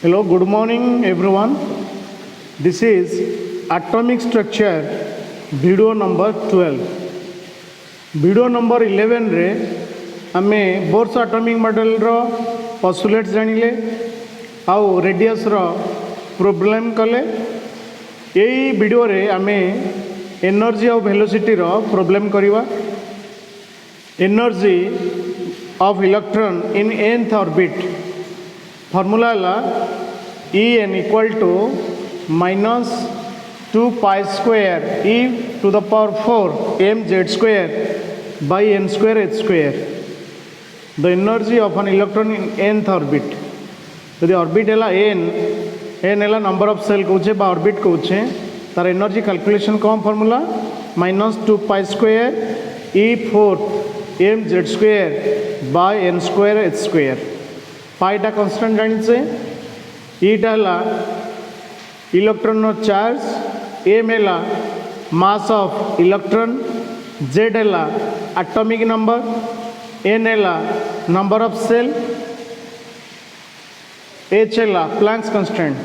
Hello, good morning everyone. This is atomic structure video number 12. Video number 11 रे आमे Bohr's atomic model रो postulates जानिले आउ radius रो problem कले यही video रे आमे एनर्जी और वेलोसिटी रो प्रॉब्लम करिवा energy of electron in nth orbit formula ला En equal to minus 2 pi square e to the power 4 mz square by n square h square the energy of N electron in nth orbit यदि orbit है n है number of shell कौचे बा orbit कौचे तार energy calculation कौन formula minus 2 pi square e 4 mz square by n square h square पाईटा constant जानिचे eta electron charge M है mass of electron Z है एटॉमिक नंबर एन है number of cell H है Planck's constant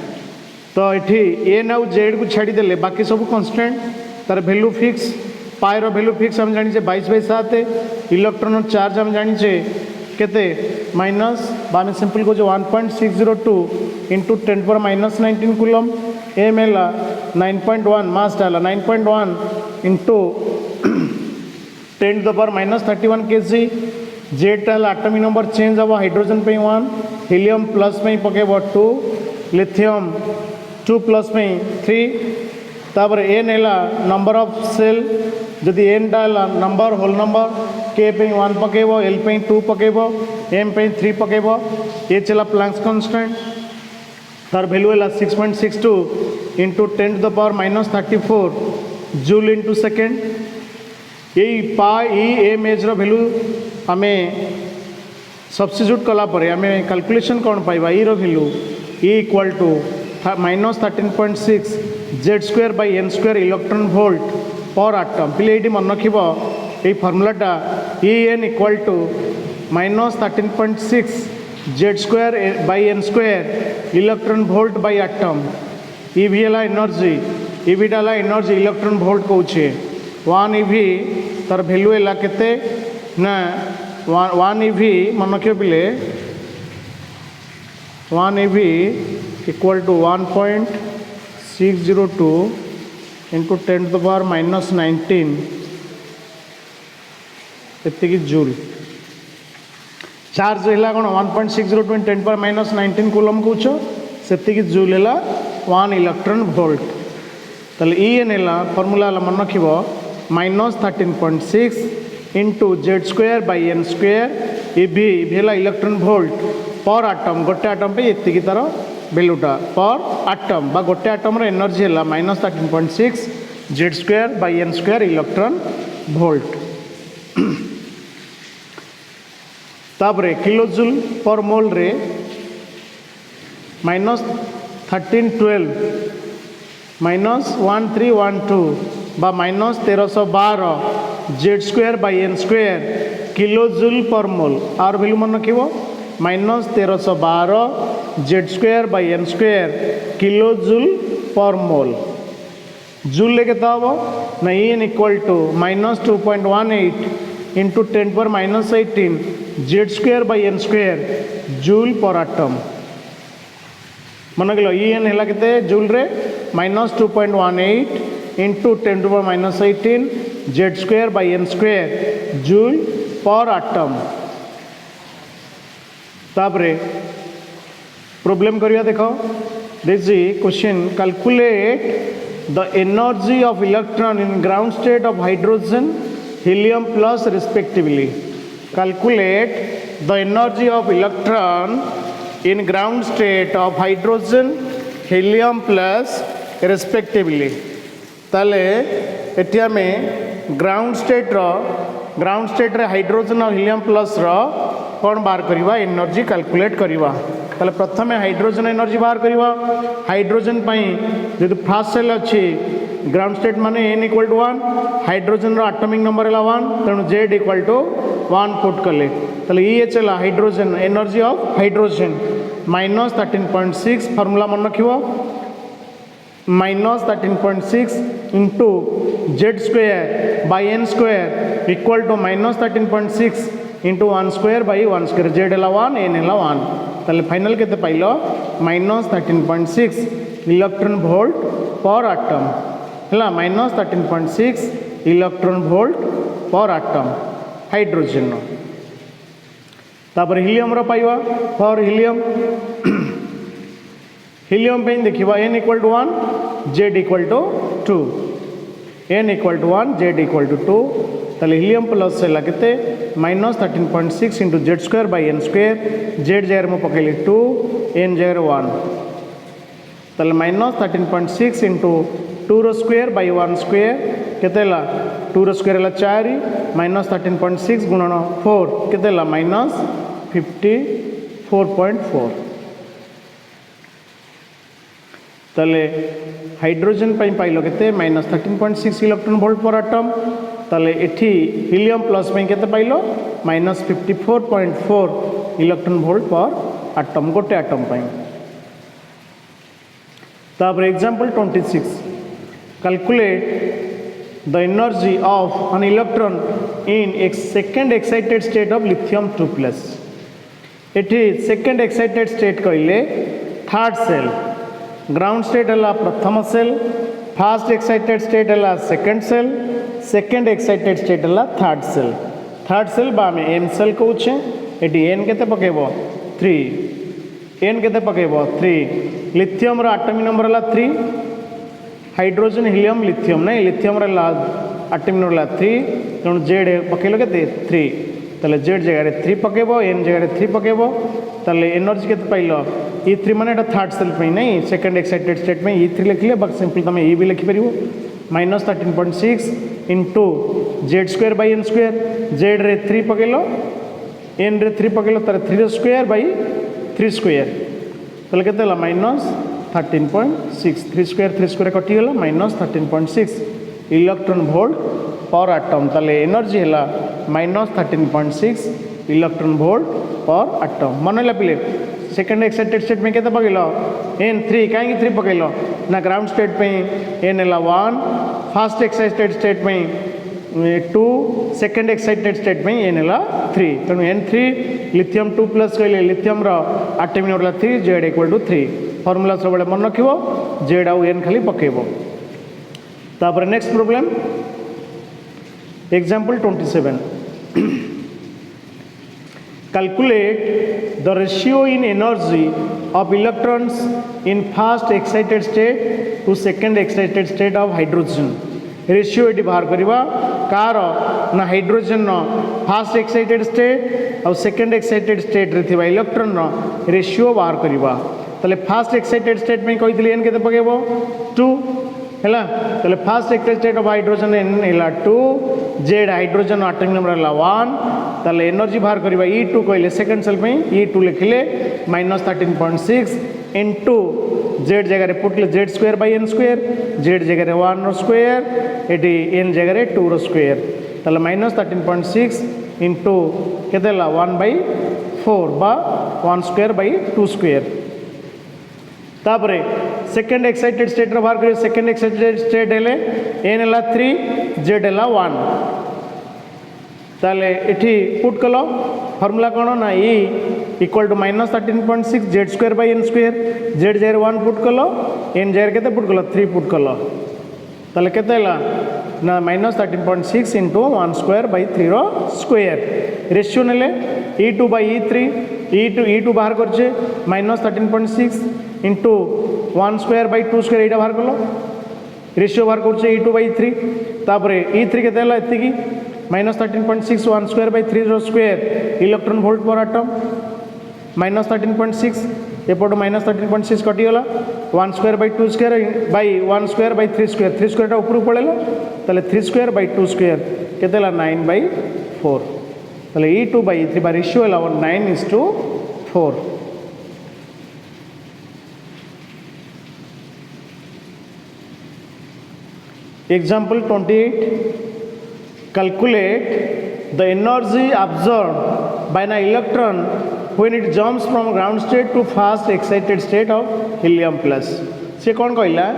तो ये N आउ Z को छाड़ीदे बाकी सब कांस्टेंट तार value fix pi value fix हम जानी 22/7 इलेक्ट्रॉन चार्ज हम जानी केते माइनस बामे सिंपल को जो 1.602 इंटू 10⁻⁻19 कूलम एम है 9.1 मास डाला 9.1 इंटू 10⁻31 kg जेड डाला एटॉमिक नंबर चेंज हम हाइड्रोजन पे 1 हीलियम प्लस में पकेब 2 लिथियम 2 प्लस में 3 तापर एन है नंबर ऑफ सेल जदि एन डाला नंबर होल नंबर के पे 1 पकेब एल पे 2 पकेब एम पे 3 पकेब एच है प्लैंक्स कांस्टेंट तार वैल्यू है 6.62 इंटू 10⁻34 जूल इंटू सेकेंड यही पाई एम एच वैल्यू आम सब्स्टिट्यूट कलापर आम कैलकुलेशन कौन पाइबा E value E equal to -13.6 Z square by N square electron volt per atom पे ये मन रख ये फर्मूलाटा E N equal to -13.6 Z square by N square electron volt by atom E भी है एनर्जी ई भी डाला एनर्जी इलेक्ट्रॉन वोल्ट कौचे 1 EV तार वैल्यू है केते ना 1 EV मन रख पिले 1 EV इक्वल टू 1.602 इंटू 10⁻⁻19 एति जूल चार्ज है कौन 1.602 10⁻⁻19 कूलम कौच से जूल है 1 इलेक्ट्रॉन वोल्ट ताले ई एन है फॉर्मूला मन रख -13.6 into Z square by N square E भी है इलेक्ट्रॉन वोल्ट पर आटम गोटे आटम पे ये तार वैल्यूटा पर आटम बा गोटे आटम एनर्जी है -13.6 Z square by N square electron volt तापरे किलो जूल पर मोल रे -1312 -1312 बा -1312 Z square by N square kilo joule per mole आर वैल्यू मन रख -1312 Z square by N square kilo joule per mole joule ले केता हम ना N equal to -2.18 into 10⁻⁻18 Z square by N square joule per atom मन गल ई एन है के जूल रे -2.18 into 10⁻⁻18 Z square by N square joule per atom तापरे प्रॉब्लम करिया देखो this question calculate the energy of electron in ground state of hydrogen helium plus respectively calculate the energy of electron in ground state of hydrogen helium plus respectively ताले एटी आम ground state रे hydrogen और helium plus रो कौन बाहर करवा energy calculate करवा ताले प्रथमे हाइड्रोजन एनर्जी बाहर करवा हाइड्रोजन जो फास्ट सेल अच्छी ग्राउंड स्टेट माने n इक्वल टू 1 हाइड्रोजन रो एटॉमिक नंबर है 1 तेणु z इक्वल टू 1 पुट कले ताले ई एच है hydrogen energy of hydrogen minus 13.6 formula मन रखिबो minus 13.6 into Z square by N square equal to minus 13.6 into 1 square by 1 square Z है 1 N है 1 ताले फाइनल केते पाइलो minus 13.6 electron volt per atom है minus 13.6 electron volt per atom hydrogen तापर helium रो पाइबा फॉर हीलियम हीलियम पे देखिबा n equal to 1 z equal to 2 n equal to 1 z equal to 2 ताले हीलियम प्लस है केते minus 13.6 into Z square by N square Z जगह में पकड़े 2 एन जगह 1 ताले माइनस 13.6 इंटू 2 रो स्क्वायर बाई 1 स्क्वायर केते 2 रो स्क्वायर 4 माइनस 13.6 गुणन 4 केते माइनस 54.4 ताले हाइड्रोजन पाइल के minus 13.6 electron volt per atom ताले एठी हीलियम प्लस के पाइल minus 54.4 electron volt per atom गोटे एटम तापर example 26 calculate the energy of N electron in एक second excited state of lithium 2+ एठी सेकेंड एक्साइटेड स्टेट कहले थर्ड सेल ग्राउंड स्टेट है प्रथम सेल फास्ट एक्साइटेड स्टेट है second shell second excited state है third shell बा आम N cell कौचे ये एन के पकेब 3 एन के पकेब 3 लिथियम आटमिक नंबर है 3 हाइड्रोजन हीलियम लिथियम नहीं लिथियम आटमिक नंबर 3 तेणु जेड पकेल के 3 ताले जेड जगह 3 पकेब एन जगह 3 पकेब ताले एनर्जी के पाइल E3 माने थर्ड सेल पे नहीं सेकेंड एक्साइटेड स्टेट में E3 लिखिले बट सिंपल तुम E भी लिखिपर minus 13.6 into Z square by N square Z रे 3 पकेल एन रे 3 पकेल तार 3 स्क्वायर बाई 3 स्क्वायर ताले केते माइनस 13.6 3 स्क्वायर कटिगला minus 13.6 electron volt per atom ताले एनर्जी है minus 13.6 electron volt per atom मन है पिले सेकेंड एक्साइटेड स्टेट में केते पकेल एन 3 कहीं 3 पकेल ना ग्राउंड स्टेट पे एन है 1 फास्ट एक्साइटेड स्टेट में 2 सेकेंड एक्साइटेड स्टेट में एन है 3 तेणु N3 लिथियम 2+ कहले lithium atomic number 3 Z equal to 3 formula सब मन रखिबो जेड आउ एन खाली पकेबो तापर next problem example 27 calculate the ratio in energy of electrons in fast excited state to second excited state of hydrogen ratio ये बाहर करवा कार ना हाइड्रोजन फास्ट एक्साइटेड स्टेट और सेकेंड एक्साइटेड स्टेट रे थिबा इलेक्ट्रॉन रेशियो बाहर करवा ताले फास्ट एक्साइटेड स्टेट में कही एन के पकेब 2 है ताले first excited state of hydrogen N है 2 जेड हाइड्रोजन आटमिक नंबर है 1 ताले एनर्जी बाहर करवा E2 कहले सेकेंड सेल में E2 लिखिले माइनस 13.6 इंटू जेड जगह पुटले Z square by N square Z जगह 1 स्क्वायर ये एन जगह 2 स्क्वायर ताले माइनस 13.6 इंटू के 1/4 बा 1 स्क्वायर बाई 2 स्क्वायर तापर सेकेंड एक्साइटेड स्टेट बाहर कर सेकेंड एक्साइटेड स्टेट है एन है 3 जेड है 1 ताले एठी पुट कल फॉर्मूला कौन ना E equal to minus 13.6 Z square by N square Z जगह 1 पुट कल एन जगह के पुट कल 3 पुट कल ताले केते ना minus 13.6 into 1 square by 3 square ratio ने E2 बाई E3 E2 बाहर करछे minus 13.6 into 1 square by 2 square यहाँ बाहर कल रेशियो बाहर कर E2 बाई 3 तापर E3 के एति minus 13.6 1 square by 3 square electron volt per atom minus 13.6 एपट माइनस 13.6 कटिगला 1 square by 2 square by 1 square by 3 square ऊपर पड़ेगा ताले 3 स्क्वायर बाई 2 स्क्वायर के 9/4 ताले E2 by E3 bar ratio है 9:4 Example 28 calculate the energy absorbed by an electron when it jumps from ground state to first excited state of helium plus सी कौन कहला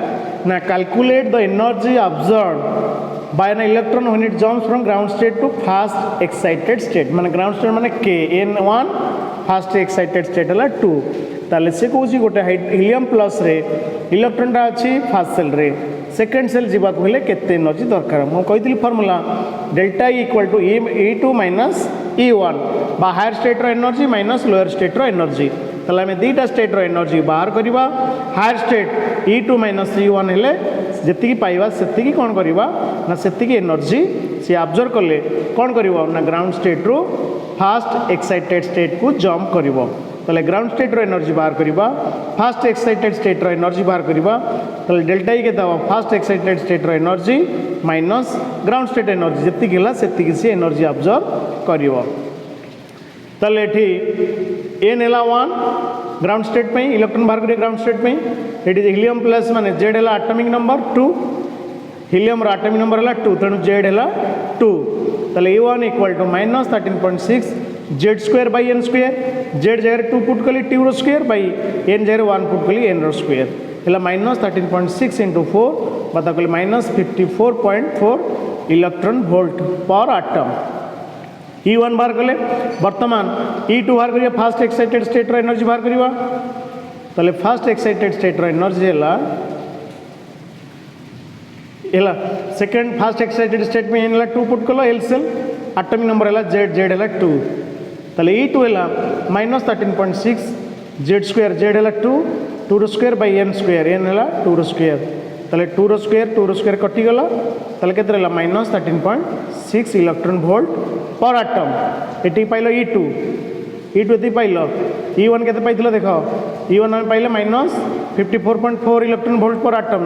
ना calculate the energy absorb by an electron when it jumps from ground state to first excited state माने ground state माने के N 1 first excited state है 2 ताले से कौची गोटे हीलियम प्लस रे इलेक्ट्रॉन टा अच्छी फास्ट सेल रे सेकेंड सेल जीवा हेले केते एनर्जी दरकार मु कही formula delta E equal to E2 minus E1 बा हायर स्टेट रो एनर्जी माइनस लोअर स्टेट रो एनर्जी ताले हमें दीटा स्टेट रो एनर्जी बाहर करवा higher state E2 minus E1 हेले जेतिकी पाइबा सेतिकी कोन करवा ना सेतिकी एनर्जी सी ऑब्जर्व करले कोन करवा ना ग्राउंड स्टेट रो फास्ट एक्साइटेड स्टेट को जंप करवा ताले ग्राउंड स्टेट रो एनर्जी बाहर करवा फास्ट एक्साइटेड स्टेट रो एनर्जी बाहर करवा ताले डेल्टा ई केता फास्ट एक्साइटेड स्टेट रो energy minus ground state energy जेतिकी हला सेतिकी सी एनर्जी ऑब्जर्व करवा ताले एठी एन हला 1 ग्राउंड स्टेट पे इलेक्ट्रॉन बाहर करिए ग्राउंड स्टेट पे एटी हीलियम प्लस माने जेड हला एटॉमिक नंबर 2 हीलियम रो एटॉमिक नंबर हला 2 तेणु जेड हला 2 ताले E1 equal to minus 13.6 Z square by N square Z जगह 2 पुट कली टी रो स्क्वायर बाई एन जगह 1 पुट कली एन रो स्क्वायर हला माइनस 13.6 इंटू 4 बता कली minus 54.4 electron volt per atom E1 बाहर कले वर्तमान E2 बाहर करिया फास्ट एक्साइटेड स्टेट रो एनर्जी बाहर करिवा ताले फास्ट एक्साइटेड स्टेट रो एनर्जी हला सेकंड फास्ट एक्साइटेड स्टेट में एन 2 पुट कलो एल सेल एटॉमिक नंबर हला जेड जेड हला 2 ताले E2 हला माइनस 13.6 जेड स्क्वायर जेड हला 2 2 रो square by N square N हला 2 रो स्क्वायर ताले 2 रो स्क्वायर कटि गला ताले केते हला minus 13.6 electron volt per atom eighty pile E2 एती पाइल E1 केते पाइथिलो देखो E1 हम पाइले minus 54.4 electron volt per atom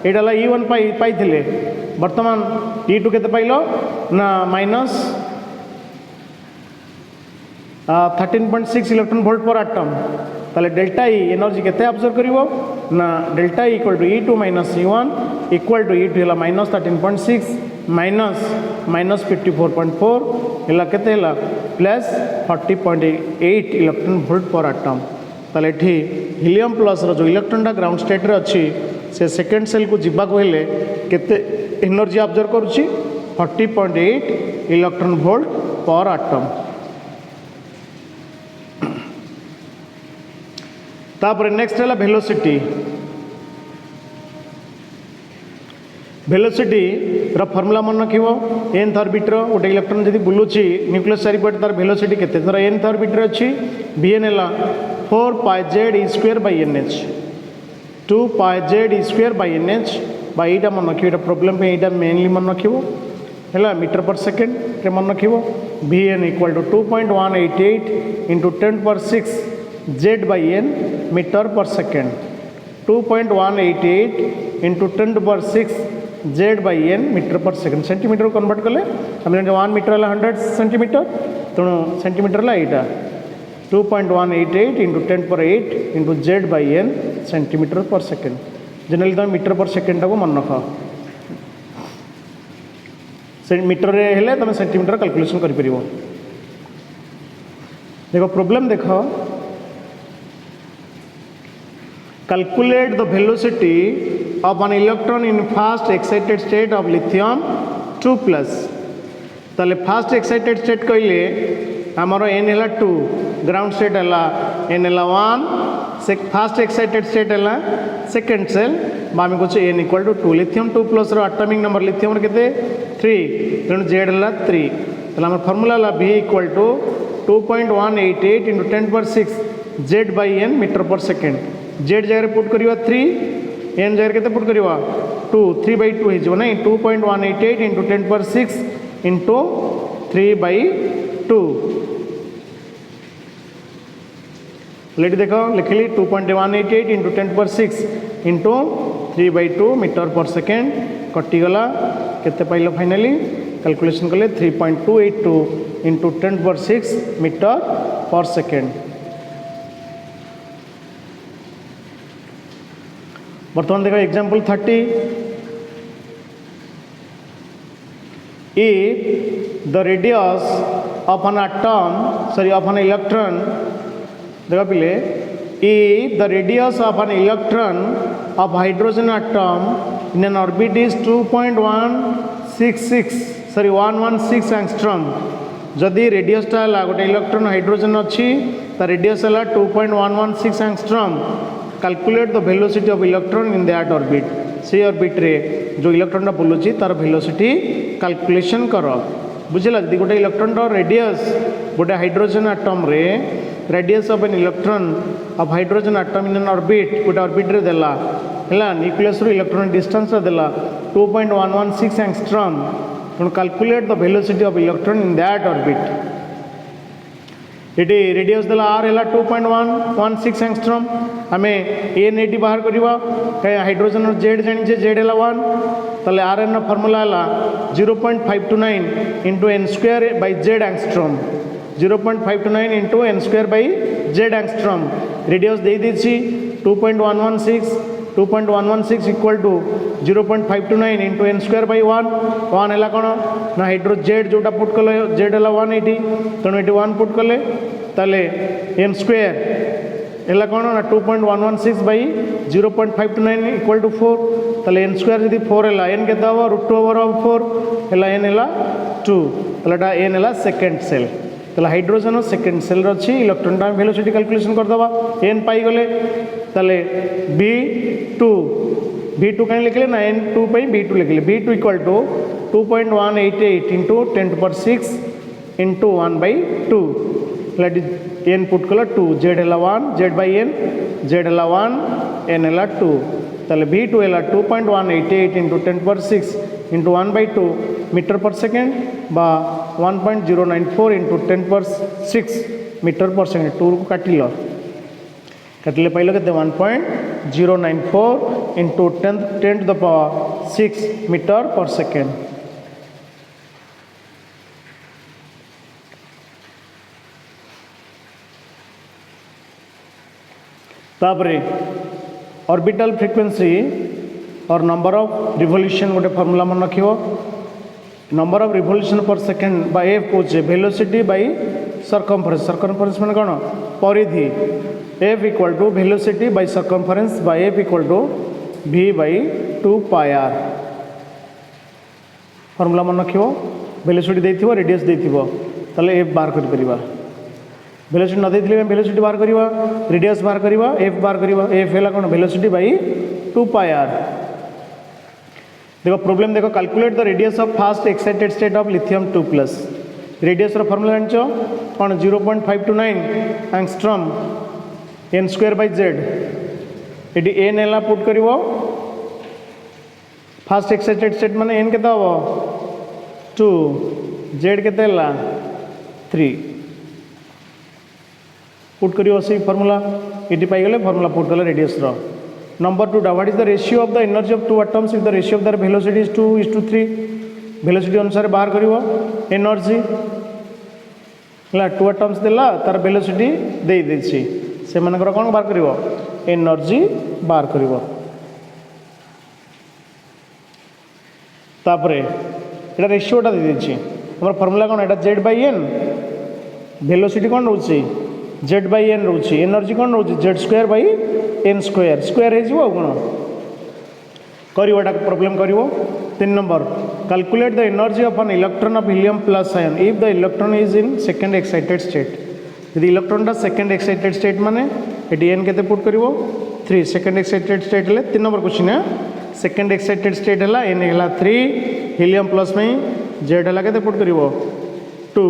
एटा ला E1 पाइथिले वर्तमान E2 केते पाइलो ना minus 13.6 electron volt per atom ताले डेल्टा ई एनर्जी केते ऑब्जर्व करिवो ना delta E equal to E2 minus E1 equal to E2 हला माइनस 13.6 माइनस 54.4 हला केते हला plus 40.8 electron volt per atom ताले एठी हीलियम प्लस रो जो इलेक्ट्रॉन टा ग्राउंड स्टेट रे अछि से सेकंड सेल को जिबा को हेले केते एनर्जी ऑब्जर्व करूची 40.8 इलेक्ट्रॉन वोल्ट पर एटम तापर नेक्स्ट है वेलोसिटी वेलोसिटी रो फार्मूला मन रखिबो nth ऑर्बिट रो गोटे इलेक्ट्रॉन जदी बुलुची न्यूक्लियस चारिपट तार वेलोसिटी केते धर nth ऑर्बिट रे अछि vn हला 4 pi z e square by nh 2 pi z e square by nh by एटा मन रखिबो एटा प्रॉब्लम पे एटा मेनली मन रखिबो हला मीटर पर सेकंड रे मन रखिबो vn इक्वल टू 2.188 into 10 पर 6 z by n metre per second 2.188 into 10 पर 6 z by n metre per second centimetre convert कले हम 1 मीटर है 100 सेंटीमीटर तेणु सेंटीमीटर है यहाँ 2.188 into 10 पर 8 into z by n centimetre पर सेकेंड जनरली तुम मीटर पर सेकेंड को मन रख मीटर हेले तुम सेंटीमीटर कैलकुलेशन कर परिवो देखो प्रॉब्लम देखो calculate the velocity of an electron in fast excited state of lithium 2 plus ताले फास्ट एक्साइटेड स्टेट कहले आमर n है 2 ग्राउंड स्टेट है n है 1 फास्ट एक्साइटेड स्टेट है सेकेंड सेल आम कहे n equal to 2 lithium 2 plus atomic number lithium के 3 तेणु z है 3 ताला फॉर्मूला है v इक्वल टू 2.188 into 10 पर 6 z by n metre per second z जगह पुट करिवा 3 n जगह केते पुट करिवा 2 3 by 2 हे जो नै 2.188 into 10 पर 6 into 3 by 2 लेट देखो लिखली 2.188 into 10 पर 6 into 3 by 2 metre per second कटि गला केते पाइलो फाइनली कैलकुलेशन कले 3.282 into 10 पर 6 मीटर पर सेकेंड बर्तमान देखो example 30 if the radius of an atom of an electron देख पिले if the radius of an electron of hydrogen atom in an orbit is 116 angstrom जदि रेडियसटा है गोटे electron hydrogen अच्छी रेडियस है 2.116 angstrom calculate the velocity of electron in that orbit से orbit रे जो इलेक्ट्रॉनटा बुलूची तार वेलोसिटी कैलकुलेशन कर बुझला जदि गोटे इलेक्ट्रॉन रेडियस गोटे हाइड्रोजन आटम रे radius of N electron of hydrogen atom in N orbit गोटे ऑर्बिट रे देला है न्यूक्लियस रू इलेक्ट्रॉन डिस्टेंस देला 2.116 angstrom तेणु calculate the velocity of electron in that orbit ये रेडियस देला आर है 2.116 angstrom आम एन ये बाहर करवा कहीं हाइड्रोजन जेड जाने जेड है 1 ताले आर एन फर्मूला है 0.529 into N square by Z angstrom 0.529 into N square by Z angstrom radius दे दीची 2.116 equal to 0.529 into N square by 1 है कौन ना हाइड्रो जेड जोटा पुट कले जेड है 1 ये तेणु ये 1 पुट कले ताले एन स्क्वायर है कौन ना 2.116 बाई 0.529 इक्वल टू 4 ताले एन स्क्वायर जब 4 है एन के √2/4 है एन है 2 ताले एन है सेकेंड सेल ताले हाइड्रोजन सेकेंड सेल अच्छी इलेक्ट्रॉन वेलोसिटी कैलकुलेशन करदे एन पाई गले ताले B2 कहीं लिखले ना N2 पे B2 लिखले B2 equal to 2.188 into 10⁶ into 1/2 N put कल 2 जेड है 1 जेड बाई एन जेड है 1 एन है 2 ताले B2 है 2.188 into 10⁶ into 1/2 metre per second बा 1.094 इंटू 10⁶ मीटर पर सेकेंड 2 को काटिल कटले पाइल के 1.094 इंटू 10⁶ मीटर पर सेकेंड तापरे ऑर्बिटल फ्रीक्वेंसी और नंबर ऑफ रिवोल्यूशन गोटे फॉर्मूला मन रखियो number of revolution per second by F कौचे वेलोसिटी बाय सरकमफरेंस माने कौन परिधि F equal to velocity by circumference by F equal to V by 2πr formula मन रखियो वेलोसिटी देथिबो रेडियस देथिबो ताले F बाहर कर परिबा वेलोसिटी न देथिले वेलोसिटी बाहर करिवा रेडियस बाहर करिवा F बाहर करिवा F हैला कोन वेलोसिटी बाय 2πr देखो प्रॉब्लम देखो calculate the radius of first excited state of lithium 2+ radius रो फॉर्मूला जानचो कोन 0.529 angstrom N square by Z ये एन है पुट कर फास्ट एक्साइटेड स्टेट माने एन के 2 जेड के 3 पुट कर फॉर्मूला ये पाईगले फॉर्मूला पुट कले रेडियस रो number 2 what is the ratio of the energy of 2 atoms if the ratio of the velocity is 2:3 velocity अनुसार बाहर कर एनर्जी है 2 एटम्स देला तार वेलोसिटी दे देछि से मानकर कौन बाहर कर एनर्जी बाहर कर रेशियोटा दे देछि हमर फॉर्मूला कौन एटा जेड बाई एन वेलोसिटी कौन रोचे जेड बाई एन रोचे एनर्जी कौन रोचे Z square by N square square हो कौन करा प्रॉब्लम कर 3 number calculate the energy of N electron of helium plus ion if the electron is in second excited state यदि इलेक्ट्रॉनटा सेकेंड एक्साइटेड स्टेट माने ये एन के पुट कर 3 सेकेंड एक्साइटेड स्टेट है 3 नंबर क्वेश्चन है सेकेंड एक्साइटेड स्टेट है N है 3 हीलियम प्लस में जेड है के पुट कर 2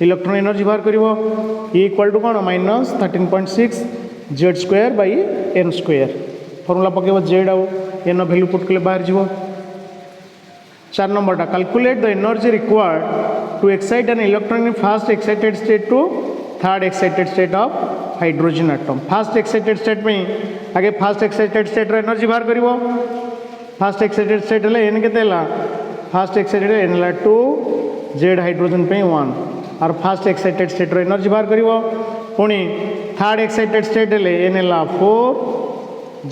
इलेक्ट्रॉन एनर्जी बाहर कर इक्वल टू कौन -13.6 Z square by N square formula पकेब जेड आउ एन वैल्यू पुट कले बाहर जीव 4 नंबरटा calculate the energy required to excite an electron in first excited state to third excited state of hydrogen atom first excited state में आगे first excited state energy बाहर कर फास्ट एक्साइटेड स्टेट है N के फास्ट एक्साइटेड एन है 2 Z hydrogen पे 1 और fast excited state energy बाहर कर पुणी थर्ड एक्साइटेड स्टेट है एन है 4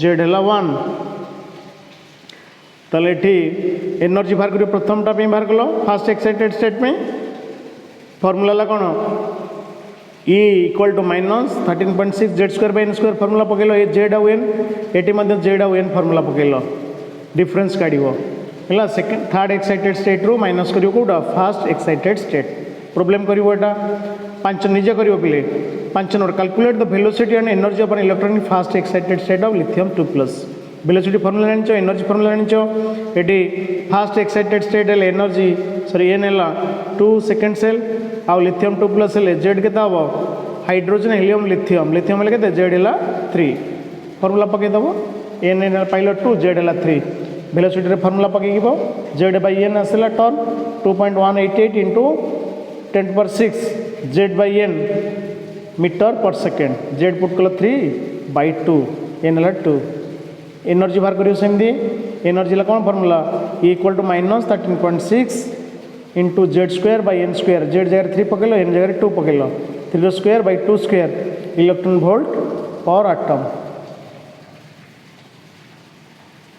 जेड है 1 ताले एनर्जी बाहर कर प्रथमटा बाहर कल फास्ट एक्साइटेड स्टेट में फॉर्मूला कौन E equal to minus 13.6 Z square by N square formula पकेल ए जेड आउ एन एटी मध्य जेड आउ एन फॉर्मूला पकेल डिफरेंस काढ़ है सेकेंड थर्ड एक्साइटेड स्टेट रू माइनस कर कौटा फास्ट एक्साइटेड स्टेट प्रोब्लेम कर पांच निजे कर पिले 5 नंबर calculate the velocity and energy of N electron in first excited state of lithium 2+। Velocity formula जानिଛ एनर्जी फॉर्मूला जानिଛ एटी फास्ट एक्साइटेड स्टेट है एनर्जी सॉरी एन है 2 सेकेंड सेल आउ लिथियम 2+ है जेड के हम हाइड्रोजन हिलियम लिथियम लिथियम है के जेड है 3 फॉर्मूला पकईदेव एन एन पाइल 2 जेड है 3 वेलोसिटी फॉर्मूला पकई जेड बाई एन आसला टर्न 2.188 into 10⁶ Z by N metre per second Z put कल 3/2 एन है 2 एनर्जी बाहर कर सेमती एनर्जी कौन formula equal to minus 13.6 into Z square by N square Z जगह 3 पकड़ एन जगह 2 पकड़ 3 square by 2 square electron volt per atom.